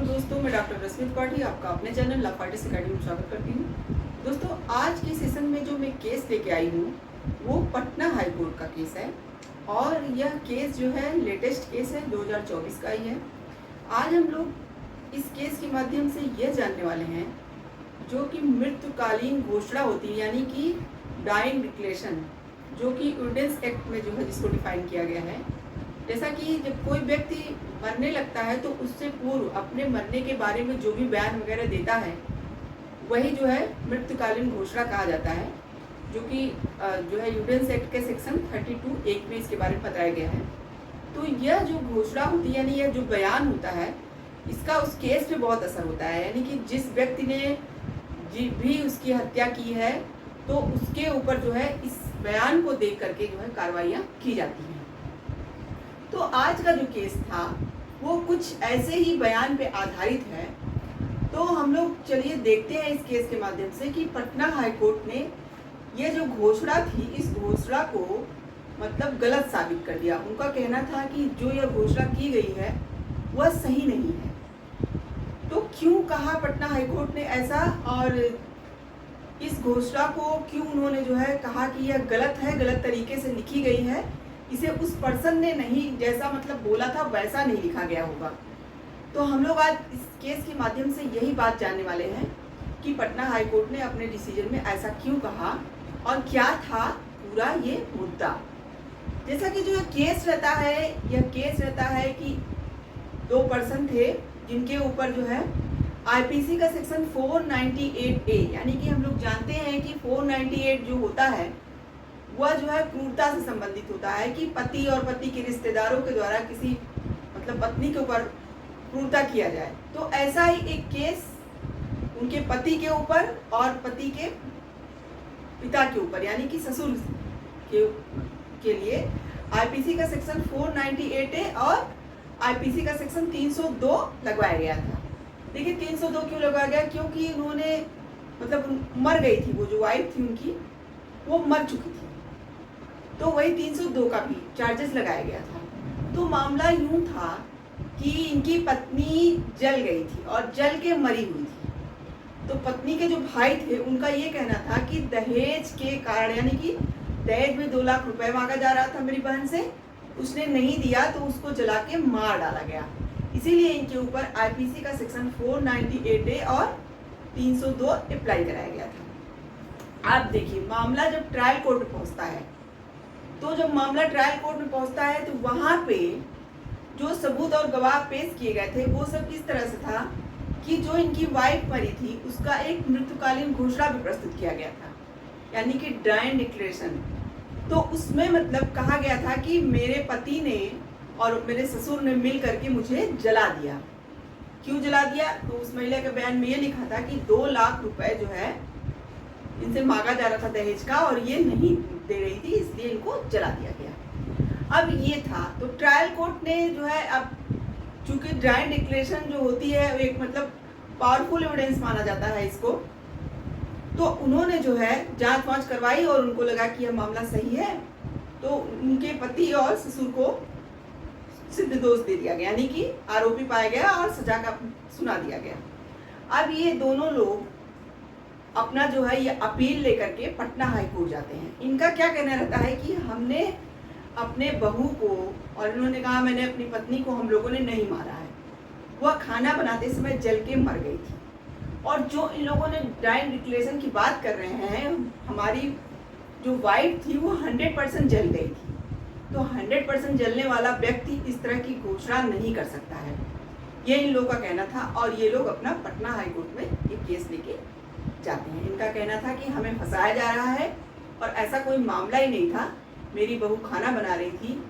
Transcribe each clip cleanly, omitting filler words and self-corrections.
दोस्तों, मैं डॉक्टर रश्मि त्रिपाठी आपका अपने चैनल लव आर्टिस्ट अकेडमी में स्वागत करती हूँ। दोस्तों, आज के सेशन में जो मैं केस लेके आई हूँ वो पटना हाई कोर्ट का केस है और यह केस जो है लेटेस्ट केस है, 2024 का ही है। आज हम लोग इस केस के माध्यम से यह जानने वाले हैं जो कि मृत्युकालीन घोषणा होती है, यानी कि डाइंग डिक्लेरेशन, जो कि ऑर्डिनेंस एक्ट में जो है जिसको डिफाइन किया गया है। जैसा कि जब कोई व्यक्ति मरने लगता है तो उससे पूर्व अपने मरने के बारे में जो भी बयान वगैरह देता है वही जो है मृत्युकालीन घोषणा कहा जाता है, जो कि जो है ऑर्डिनेंस एक्ट के सेक्शन 32(1) में इसके बारे में बताया गया है। तो यह जो घोषणा होती है, यानी यह जो बयान होता है, इसका उस केस पे बहुत असर होता है। यानी कि जिस व्यक्ति ने भी उसकी हत्या की है तो उसके ऊपर जो है इस बयान को देख करके जो है कार्रवाइयाँ की जाती हैं। तो आज का जो केस था वो कुछ ऐसे ही बयान पे आधारित है। तो हम लोग चलिए देखते हैं इस केस के माध्यम से कि पटना हाई कोर्ट ने ये जो घोषणा थी, इस घोषणा को मतलब गलत साबित कर दिया। उनका कहना था कि जो यह घोषणा की गई है वह सही नहीं है। तो क्यों कहा पटना हाई कोर्ट ने ऐसा, और इस घोषणा को क्यों उन्होंने जो है कहा कि यह गलत है, गलत तरीके से लिखी गई है, इसे उस पर्सन ने नहीं जैसा मतलब बोला था वैसा नहीं लिखा गया होगा। तो हम लोग आज इस केस के माध्यम से यही बात जानने वाले हैं कि पटना हाई कोर्ट ने अपने डिसीजन में ऐसा क्यों कहा और क्या था पूरा ये मुद्दा। जैसा कि जो केस रहता है, यह केस रहता है कि दो पर्सन थे जिनके ऊपर जो है आईपीसी का सेक्शन 498A, यानी कि हम लोग जानते हैं कि 498 जो होता है वह जो है क्रूरता से संबंधित होता है कि पति और पति के रिश्तेदारों के द्वारा किसी मतलब पत्नी के ऊपर क्रूरता किया जाए। तो ऐसा ही एक केस उनके पति के ऊपर और पति के पिता के ऊपर, यानी कि ससुर के लिए आईपीसी का सेक्शन 498A और आईपीसी का सेक्शन 302 लगवाया गया था। देखिए 302 क्यों लगवाया गया, क्योंकि उन्होंने मतलब मर गई थी, वो जो वाइफ थी उनकी वो मर चुकी थी, तो वही 302 का भी चार्जेस लगाया गया था। तो मामला यूं था कि इनकी पत्नी जल गई थी और जल के मरी हुई थी। तो पत्नी के जो भाई थे उनका ये कहना था कि दहेज के कारण, यानी कि दहेज में 2 लाख रुपए मांगा जा रहा था मेरी बहन से, उसने नहीं दिया तो उसको जला के मार डाला गया। इसीलिए इनके ऊपर आईपीसी का सेक्शन 498A और 302 अप्लाई कराया गया था। आप देखिए, मामला जब ट्रायल कोर्ट में पहुंचता है, तो जब मामला ट्रायल कोर्ट में पहुंचता है तो वहां पे जो सबूत और गवाह पेश किए गए थे वो सब किस तरह से था कि जो इनकी वाइफ मरी थी उसका एक मृत्युकालीन घोषणा भी प्रस्तुत किया गया था, यानी कि डाइंग डिक्लेरेशन। तो उसमें मतलब कहा गया था कि मेरे पति ने और मेरे ससुर ने मिल करके मुझे जला दिया। क्यों जला दिया, तो उस महिला के बयान में ये लिखा था कि 2 लाख रुपए जो है इनसे मांगा जा रहा था दहेज का और ये नहीं दे रही थी, इसलिए इनको जला दिया गया। अब ये था, तो ट्रायल कोर्ट ने जो है, अब चूंकि डाइंग डिक्लेरेशन जो होती है वो एक मतलब पावरफुल एविडेंस माना जाता है इसको, तो उन्होंने जो है जांच वांच करवाई और उनको लगा कि यह मामला सही है, तो उनके पति और ससुर को सिद्ध दोष दे दिया गया, यानी कि आरोपी पाया गया और सजा का सुना दिया गया। अब ये दोनों लोग अपना जो है ये अपील लेकर के पटना हाई कोर्ट जाते हैं। इनका क्या कहना रहता है कि हमने अपने बहू को, और इन्होंने कहा मैंने अपनी पत्नी को हम लोगों ने नहीं मारा है, वह खाना बनाते समय जल के मर गई थी। और जो इन लोगों ने डाइंग डिक्लेरेशन की बात कर रहे हैं, हमारी जो वाइफ थी वो 100% जल गई थी। तो 100% जलने वाला व्यक्ति इस तरह की घोषणा नहीं कर सकता है, ये इन लोगों का कहना था। और ये लोग अपना पटना हाई कोर्ट में एक केस लेके जाते हैं। इनका कहना था कि हमें फंसाया जा रहा है और ऐसा कोई मामला ही नहीं था, मेरी बहू खाना बना रही थी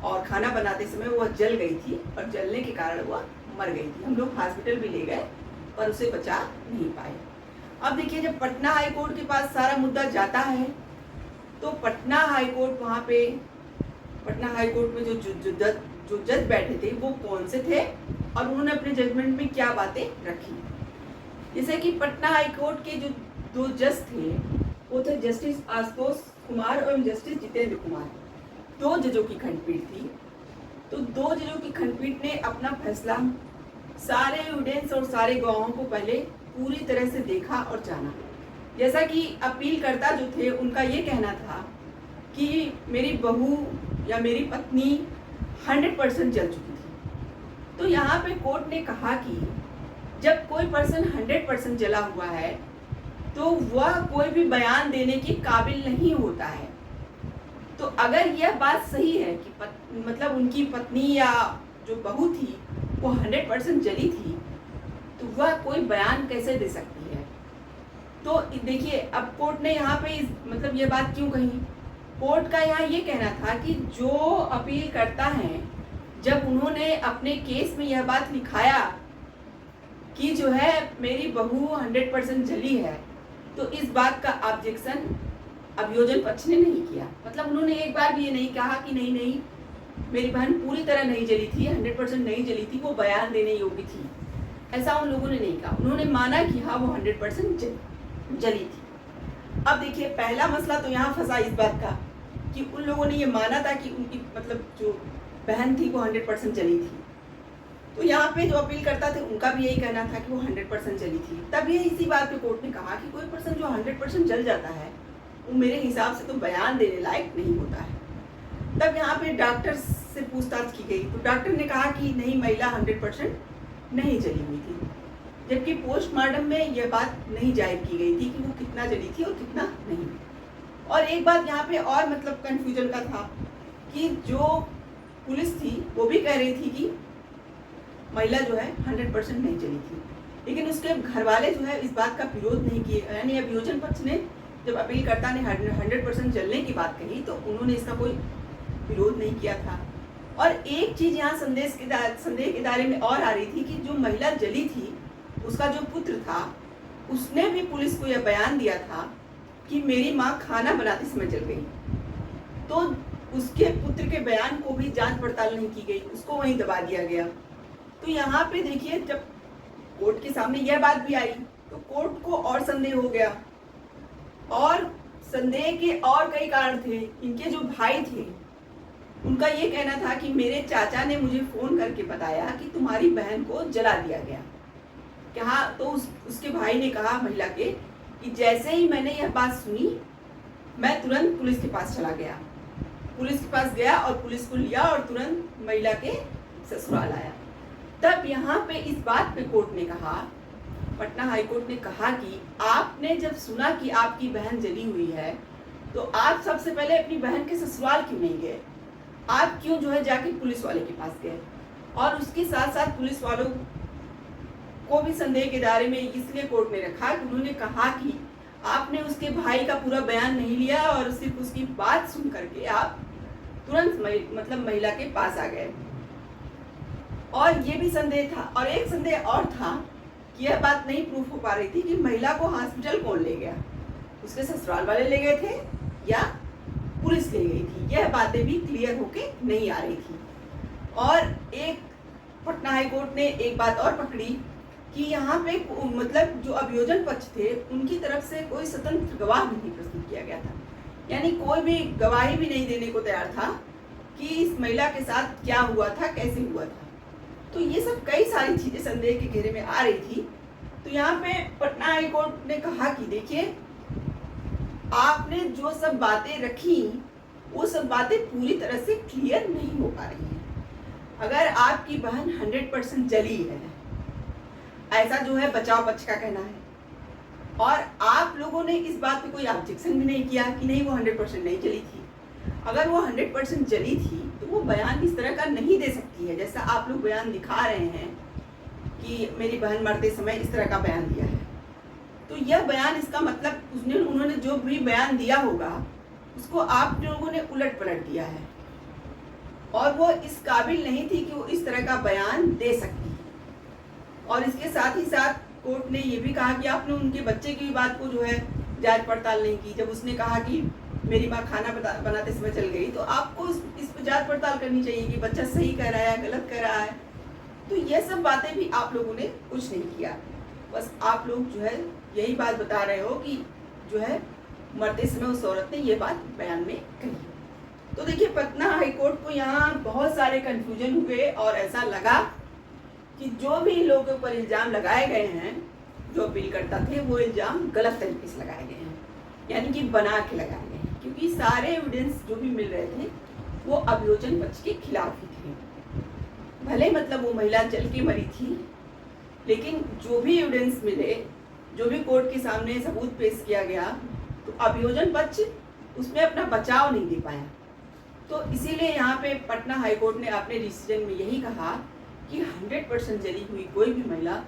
और खाना बनाते समय वह जल गई थी और जलने के कारण वह मर गई थी। हम लोग हॉस्पिटल भी ले गए पर उसे बचा नहीं पाए। अब देखिए, जब पटना हाई कोर्ट के पास सारा मुद्दा जाता है तो पटना हाई कोर्ट, वहाँ पे पटना हाई कोर्ट में जो जज बैठे थे वो कौन से थे और उन्होंने अपने जजमेंट में क्या बातें रखी। जैसे कि पटना हाई कोर्ट के जो 2 जज थे वो थे जस्टिस आशुतोष कुमार और जस्टिस जितेंद्र कुमार। 2 जजों की खंडपीठ थी। तो 2 जजों की खंडपीठ ने अपना फैसला सारे एविडेंस और सारे गवाहों को पहले पूरी तरह से देखा और जाना। जैसा कि अपीलकर्ता जो थे उनका ये कहना था कि मेरी बहू या मेरी पत्नी 100% जल चुकी थी। तो यहाँ पे कोर्ट ने कहा कि जब कोई पर्सन 100% जला हुआ है तो वह कोई भी बयान देने के काबिल नहीं होता है। तो अगर यह बात सही है कि मतलब उनकी पत्नी या जो बहू थी वो 100% जली थी, तो वह कोई बयान कैसे दे सकती है। तो देखिए, अब कोर्ट ने यहाँ पे मतलब ये बात क्यों कही। कोर्ट का यहाँ ये कहना था कि जो अपील करता है, जब उन्होंने अपने केस में यह बात लिखाया कि जो है मेरी बहू 100% जली है, तो इस बात का ऑब्जेक्शन अभियोजन पक्ष ने नहीं किया। मतलब उन्होंने एक बार भी ये नहीं कहा कि नहीं मेरी बहन पूरी तरह नहीं जली थी, 100% नहीं जली थी, वो बयान देने योग्य थी, ऐसा उन लोगों ने नहीं कहा। उन्होंने माना कि हाँ वो 100% जली थी। अब देखिए, पहला मसला तो यहाँ फंसा इस बात का कि उन लोगों ने ये माना था कि उनकी मतलब जो बहन थी वो 100% जली थी। तो यहाँ पे जो अपील करता थे उनका भी यही कहना था कि वो 100% जली थी। तब ये इसी बात पे कोर्ट ने कहा कि कोई पर्सन जो 100% जल जाता है वो मेरे हिसाब से तो बयान देने लायक नहीं होता है। तब यहाँ पे डॉक्टर से पूछताछ की गई, तो डॉक्टर ने कहा कि नहीं, महिला 100% नहीं जली हुई थी, जबकि पोस्टमार्टम में यह बात नहीं जाहिर की गई थी कि वो कितना जली थी और कितना नहीं। और एक बात यहाँ पे और मतलब कंफ्यूजन का था कि जो पुलिस थी वो भी कह रही थी कि महिला जो है 100% नहीं जली थी, लेकिन उसके घर वाले जो है इस बात का विरोध नहीं किए। यानी अभियोजन पक्ष ने जब अपीलकर्ता ने 100% जलने की बात कही तो उन्होंने इसका कोई विरोध नहीं किया था। और एक चीज यहाँ संदेह के दायरे में और आ रही थी कि जो महिला जली थी उसका जो पुत्र था उसने भी पुलिस को यह बयान दिया था कि मेरी माँ खाना बनाते समय जल गई। तो उसके पुत्र के बयान को भी जांच पड़ताल नहीं की गई, उसको वहीं दबा दिया गया। तो यहाँ पे देखिए, जब कोर्ट के सामने यह बात भी आई तो कोर्ट को और संदेह हो गया। और संदेह के और कई कारण थे। इनके जो भाई थे उनका ये कहना था कि मेरे चाचा ने मुझे फोन करके बताया कि तुम्हारी बहन को जला दिया गया। कहा तो उसके भाई ने कहा महिला के कि जैसे ही मैंने यह बात सुनी मैं तुरंत पुलिस के पास चला गया। पुलिस के पास गया और पुलिस को लिया और तुरंत महिला के ससुराल आया। तब यहाँ पे इस बात पे कोर्ट ने कहा, पटना हाई कोर्ट ने कहा कि आपने जब सुना कि आपकी बहन जली हुई है तो आप सबसे पहले अपनी बहन के ससुराल क्यों नहीं गए? आप क्यों जो है जाके पुलिस वाले के पास गए? और उसके साथ साथ पुलिस वालों को भी संदेह के दायरे में इसलिए कोर्ट ने रखा कि उन्होंने कहा कि आपने उसके भाई का पूरा बयान नहीं लिया और सिर्फ उसकी बात सुन करके आप तुरंत मतलब महिला के पास आ गए। और ये भी संदेह था। और एक संदेह और था कि यह बात नहीं प्रूफ हो पा रही थी कि महिला को हॉस्पिटल कौन ले गया, उसके ससुराल वाले ले गए थे या पुलिस ले गई थी। यह बातें भी क्लियर होके नहीं आ रही थी। और एक पटना हाई कोर्ट ने एक बात और पकड़ी कि यहाँ पे मतलब जो अभियोजन पक्ष थे उनकी तरफ से कोई स्वतंत्र गवाह नहीं प्रस्तुत किया गया था। यानी कोई भी गवाही भी नहीं देने को तैयार था कि इस महिला के साथ क्या हुआ था, कैसे हुआ था। तो ये सब कई सारी चीजें संदेह के घेरे में आ रही थी। तो यहाँ पे पटना हाई कोर्ट ने कहा कि देखिए, आपने जो सब बातें रखी वो सब बातें पूरी तरह से क्लियर नहीं हो पा रही हैं। अगर आपकी बहन 100% जली है, ऐसा जो है बचाव पक्ष का कहना है, और आप लोगों ने इस बात पे कोई ऑब्जेक्शन भी नहीं किया कि नहीं वो 100% नहीं जली थी। अगर वो 100% जली थी तो वो बयान इस तरह का नहीं दे सकती है जैसा आप लोग बयान दिखा रहे हैं कि मेरी बहन मरते समय इस तरह का बयान दिया है। तो यह बयान, इसका मतलब उन्होंने जो भी बयान दिया होगा उसको आप लोगों ने उलट पलट दिया है और वो इस काबिल नहीं थी कि वो इस तरह का बयान दे सकती। और इसके साथ ही साथ कोर्ट ने ये भी कहा कि आपने उनके बच्चे की बात को जो है जांच पड़ताल नहीं की। जब उसने कहा कि मेरी माँ खाना बनाते समय चल गई, तो आपको इस पर जांच पड़ताल करनी चाहिए कि बच्चा सही कह रहा है, गलत कह रहा है। तो ये सब बातें भी आप लोगों ने कुछ नहीं किया। बस आप लोग जो है यही बात बता रहे हो कि जो है मरते समय उस औरत ने ये बात बयान में कही। तो देखिए, पटना हाई कोर्ट को यहाँ बहुत सारे कंफ्यूजन हुए और ऐसा लगा कि जो भी इन लोगों के ऊपर इल्ज़ाम लगाए गए हैं, जो अपील करता थे, वो इल्ज़ाम गलत तरीके से लगाए गए हैं, यानी कि बना के लगाए गए हैं, क्योंकि सारे एविडेंस जो भी मिल रहे थे वो अभियोजन पक्ष के खिलाफ ही थे। भले मतलब वो महिला जल के मरी थी, लेकिन जो भी एविडेंस मिले, जो भी कोर्ट के सामने सबूत पेश किया गया, तो अभियोजन पक्ष उसमें अपना बचाव नहीं दे पाया। तो इसीलिए यहाँ पे पटना हाई कोर्ट ने अपने डिसीजन में यही कहा कि 100% जली हुई कोई भी महिला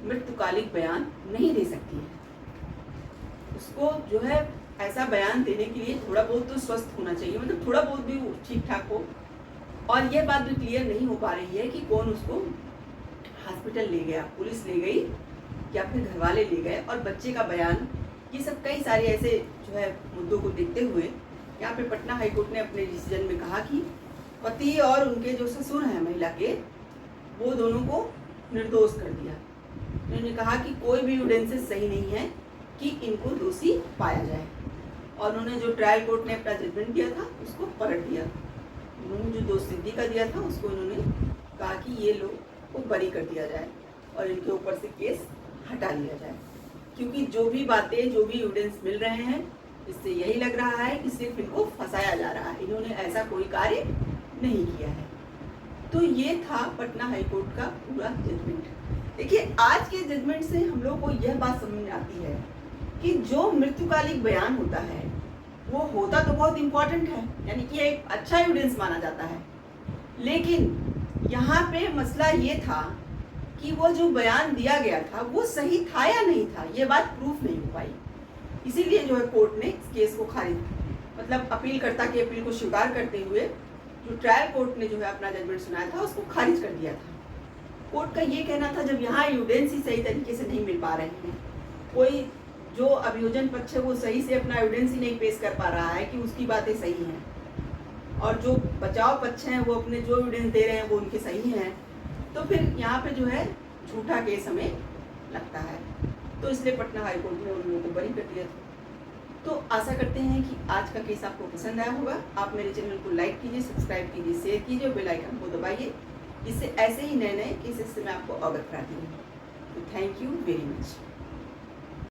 मृत्युकालिक बयान नहीं दे सकती है। उसको जो है ऐसा बयान देने के लिए थोड़ा बहुत तो स्वस्थ होना चाहिए, मतलब थोड़ा बहुत भी ठीक ठाक हो। और ये बात भी क्लियर नहीं हो पा रही है कि कौन उसको हॉस्पिटल ले गया, पुलिस ले गई या फिर घर वाले ले गए, और बच्चे का बयान, ये सब कई सारे ऐसे जो है मुद्दों को देखते हुए यहाँ पे पटना हाई कोर्ट ने अपने डिसीजन में कहा कि पति और उनके जो ससुर हैं महिला के, वो दोनों को निर्दोष कर दिया। उन्होंने कहा कि कोई भी एविडेंसेस सही नहीं है कि इनको दोषी पाया जाए, और उन्होंने जो ट्रायल कोर्ट ने अपना जजमेंट दिया था उसको पलट दिया। उन्होंने जो दोष सिद्धि का दिया था उसको उन्होंने कहा कि ये लोग को बरी कर दिया जाए और इनके ऊपर से केस हटा लिया जाए, क्योंकि जो भी बातें, जो भी एविडेंस मिल रहे हैं, इससे यही लग रहा है कि सिर्फ इनको फंसाया जा रहा है, इन्होंने ऐसा कोई कार्य नहीं किया है। तो ये था पटना हाई कोर्ट का पूरा जजमेंट। देखिए, आज के जजमेंट से हम लोग को यह बात समझ में आती है कि जो मृत्युकालिक बयान होता है वो होता तो बहुत इम्पोर्टेंट है, यानी कि एक अच्छा एविडेंस माना जाता है, लेकिन यहाँ पे मसला ये था कि वो जो बयान दिया गया था वो सही था या नहीं था, ये बात प्रूफ नहीं हो पाई। इसीलिए जो है कोर्ट ने इस केस को खारिज, मतलब अपीलकर्ता की अपील को स्वीकार करते हुए जो ट्रायल कोर्ट ने जो है अपना जजमेंट सुनाया था उसको खारिज कर दिया था। कोर्ट का ये कहना था, जब यहाँ एविडेंस ही सही तरीके से नहीं मिल पा रहे हैं, कोई जो अभियोजन पक्ष है वो सही से अपना एविडेंस ही नहीं पेश कर पा रहा है कि उसकी बातें सही हैं, और जो बचाव पक्ष हैं वो अपने जो एविडेंस दे रहे हैं वो उनके सही हैं, तो फिर यहाँ पे जो है झूठा केस हमें लगता है। तो इसलिए पटना हाई कोर्ट ने उन लोगों को बरी कर दिया था। तो आशा करते हैं कि आज का केस आपको पसंद आया होगा। आप मेरे चैनल को लाइक कीजिए, सब्सक्राइब कीजिए, शेयर कीजिए और बेल आइकन को दबाइए, जिससे ऐसे ही नए नए केसेस से मैं आपको अवगत कराती हूँ। तो थैंक यू वेरी मच।